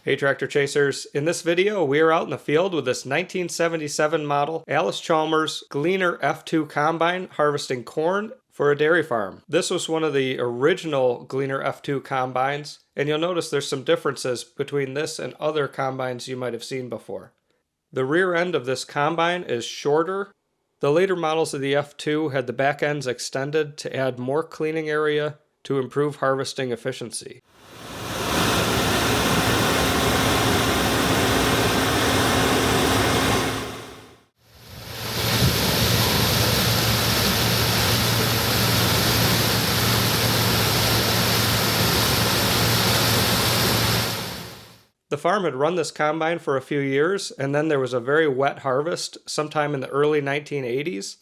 Hey Tractor Chasers, in this video we are out in the field with this 1977 model Allis Chalmers Gleaner F2 combine harvesting corn for a dairy farm. This was one of the original Gleaner F2 combines, and you'll notice there's some differences between this and other combines you might have seen before. The rear end of this combine is shorter. The later models of the F2 had the back ends extended to add more cleaning area to improve harvesting efficiency. The farm had run this combine for a few years, and then there was a very wet harvest sometime in the early 1980s,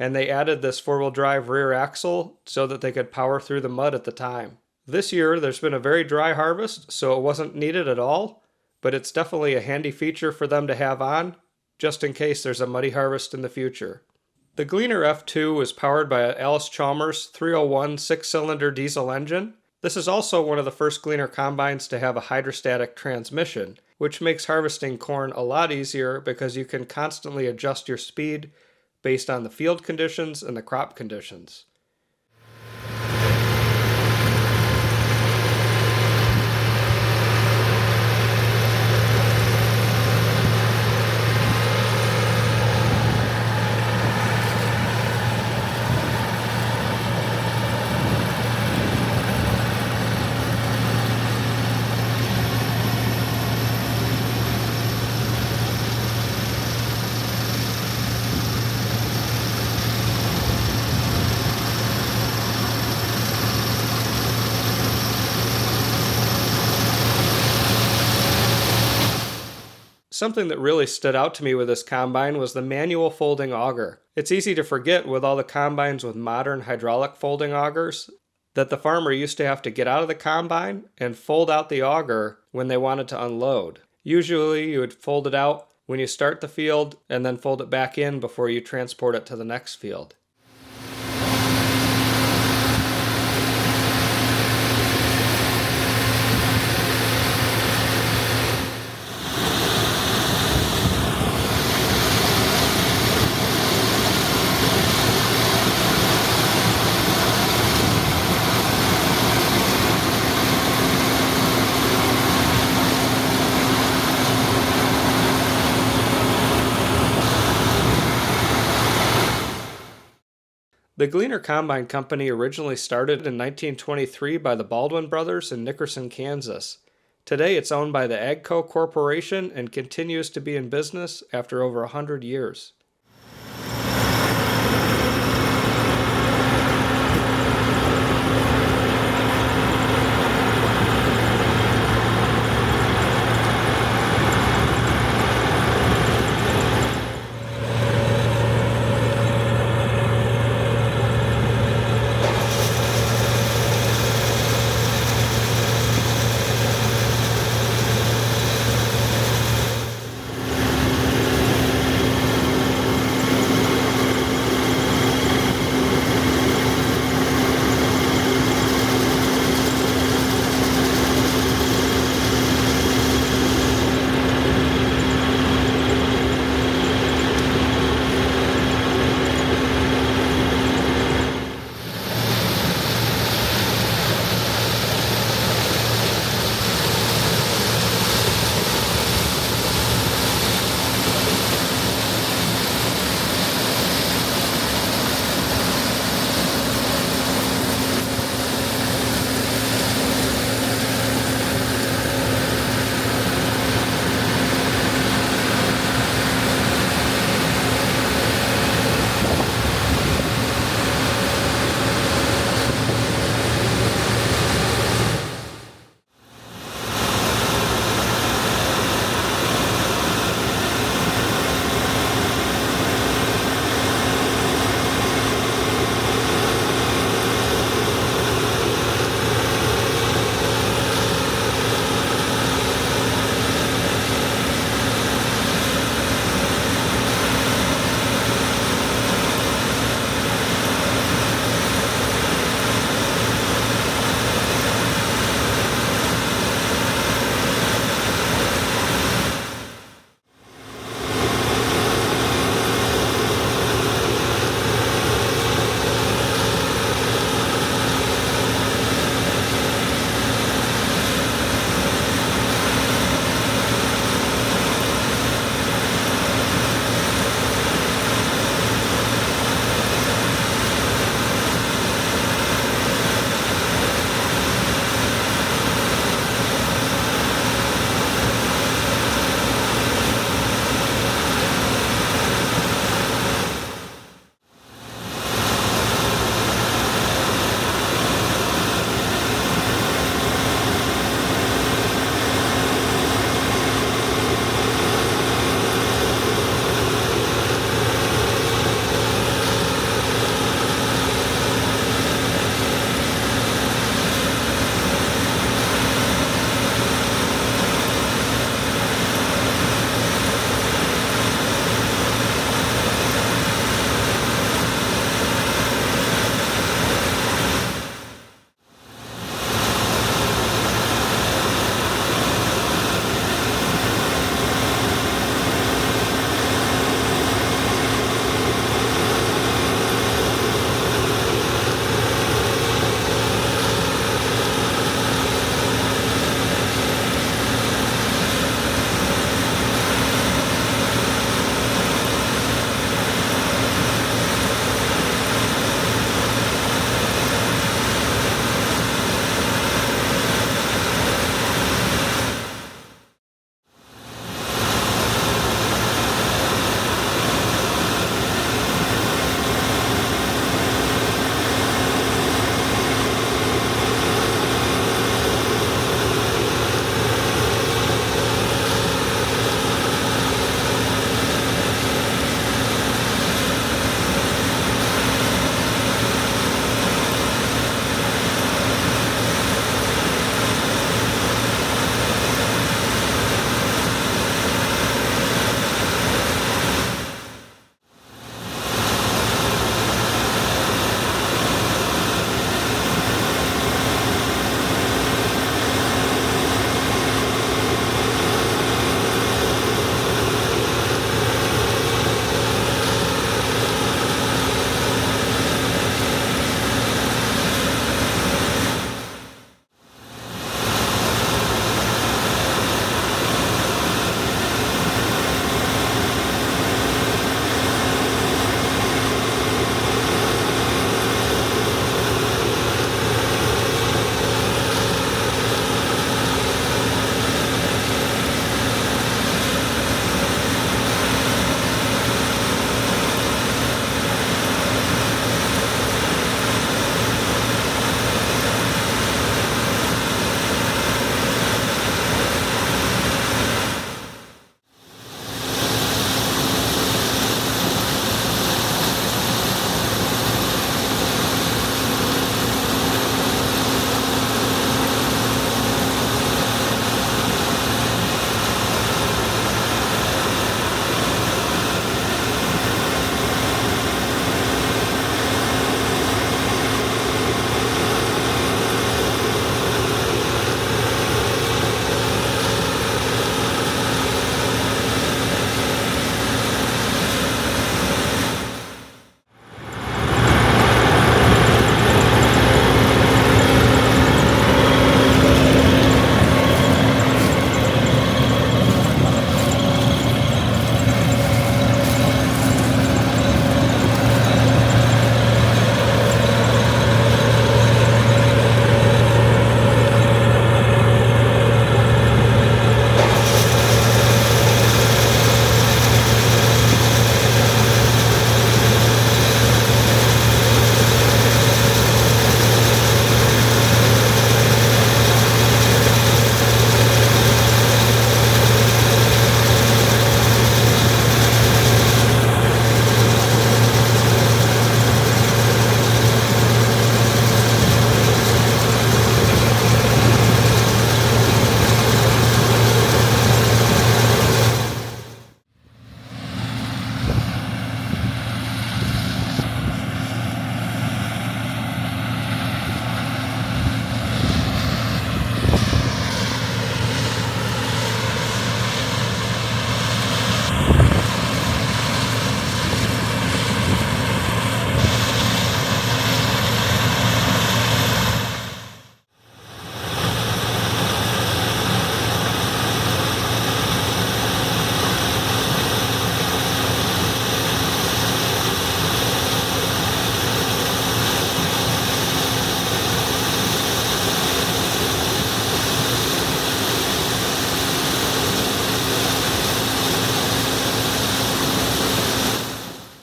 and they added this four-wheel drive rear axle so that they could power through the mud at the time. This year there's been a very dry harvest, so it wasn't needed at all, but it's definitely a handy feature for them to have on, just in case there's a muddy harvest in the future. The Gleaner F2 is powered by an Allis Chalmers 301 6-cylinder diesel engine. This is also one of the first Gleaner combines to have a hydrostatic transmission, which makes harvesting corn a lot easier because you can constantly adjust your speed based on the field conditions and the crop conditions. Something that really stood out to me with this combine was the manual folding auger. It's easy to forget with all the combines with modern hydraulic folding augers that the farmer used to have to get out of the combine and fold out the auger when they wanted to unload. Usually you would fold it out when you start the field and then fold it back in before you transport it to the next field. The Gleaner Combine Company originally started in 1923 by the Baldwin brothers in Nickerson, Kansas. Today it's owned by the AGCO Corporation and continues to be in business after over 100 years.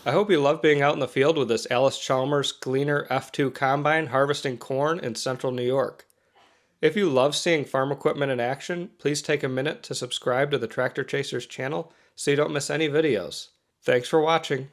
I hope you love being out in the field with this Allis Chalmers Gleaner F2 combine harvesting corn in central New York. If you love seeing farm equipment in action, please take a minute to subscribe to the Tractor Chasers channel so you don't miss any videos. Thanks for watching.